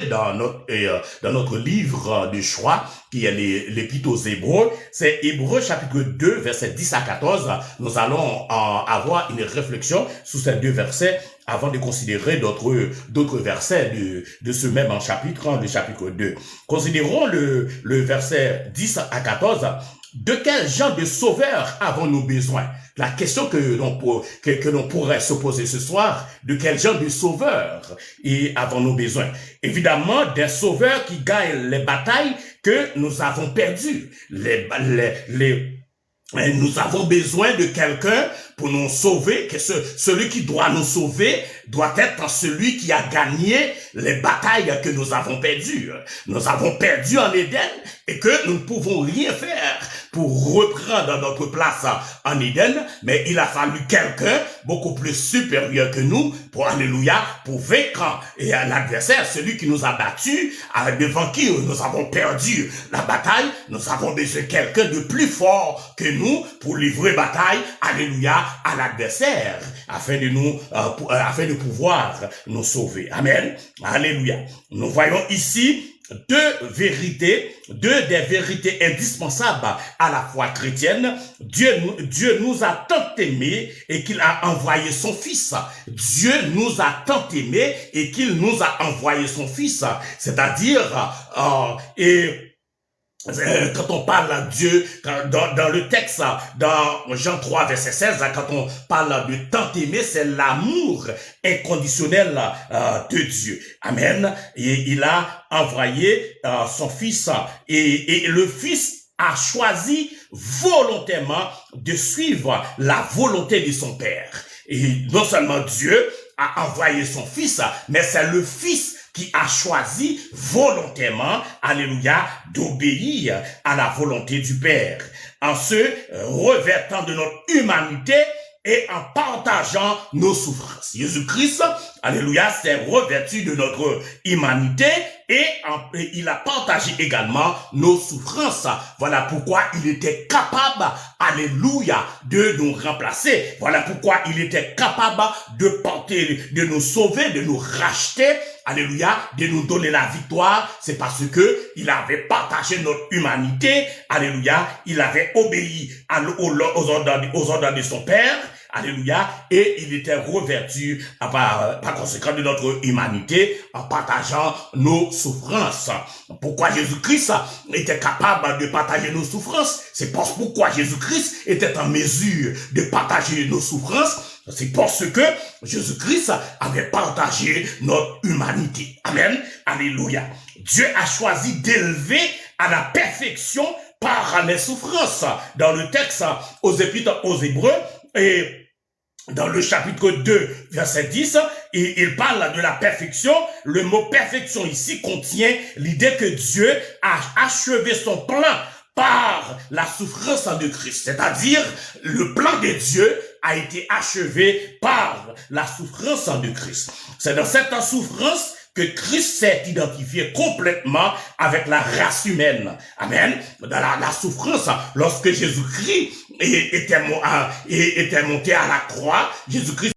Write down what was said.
dans notre livre de choix, qui est l'Épître aux Hébreux. C'est Hébreux chapitre 2, versets 10 à 14. Nous allons avoir une réflexion sur ces deux versets avant de considérer d'autres versets de ce même chapitre, le chapitre 2. Considérons le verset 10 à 14. De quel genre de sauveur avons-nous besoin? La question que l'on pourrait se poser ce soir, de quel genre de sauveur avons-nous besoin? Évidemment, des sauveurs qui gagnent les batailles que nous avons perdues. Nous avons besoin de quelqu'un pour nous sauver, que celui qui doit nous sauver doit être celui qui a gagné les batailles que nous avons perdues. Nous avons perdu en Éden et que nous ne pouvons rien faire pour reprendre notre place en Éden, mais il a fallu quelqu'un beaucoup plus supérieur que nous pour, alléluia, pour vaincre l'adversaire, celui qui nous a battus, devant qui nous avons perdu la bataille. Nous avons besoin de quelqu'un de plus fort que nous pour livrer bataille, alléluia, à l'adversaire, afin de pouvoir nous sauver. Amen. Alléluia. Nous voyons ici deux des vérités indispensables à la foi chrétienne. Dieu nous a tant aimés et qu'il a envoyé son Fils. Dieu nous a tant aimés et qu'il nous a envoyé son Fils. C'est-à-dire, quand on parle à Dieu, dans le texte, dans Jean 3, verset 16, quand on parle de tant aimer, c'est l'amour inconditionnel de Dieu. Amen. Et il a envoyé son Fils. Et le Fils a choisi volontairement de suivre la volonté de son Père. Et non seulement Dieu a envoyé son Fils, mais c'est le Fils qui a choisi volontairement, alléluia, d'obéir à la volonté du Père, en se revêtant de notre humanité et en partageant nos souffrances. Jésus-Christ, alléluia, s'est revêtu de notre humanité et il a partagé également nos souffrances. Voilà pourquoi il était capable, alléluia, de nous remplacer. Voilà pourquoi il était capable de nous sauver, de nous racheter, alléluia, de nous donner la victoire. C'est parce que il avait partagé notre humanité, alléluia, il avait obéi aux ordres de son Père, alléluia, et il était revêtu par conséquent de notre humanité en partageant nos souffrances. Pourquoi Jésus-Christ était capable de partager nos souffrances? C'est pourquoi Jésus-Christ était en mesure de partager nos souffrances. C'est parce que Jésus-Christ avait partagé notre humanité. Amen. Alléluia. Dieu a choisi d'élever à la perfection par les souffrances. Dans le texte aux Épîtres aux Hébreux, et dans le chapitre 2, verset 10, il parle de la perfection. Le mot perfection ici contient l'idée que Dieu a achevé son plan par la souffrance de Christ. C'est-à-dire, le plan de Dieu a été achevé par la souffrance de Christ. C'est dans cette souffrance que Christ s'est identifié complètement avec la race humaine. Amen. Dans la souffrance, lorsque Jésus-Christ était monté à la croix, Jésus-Christ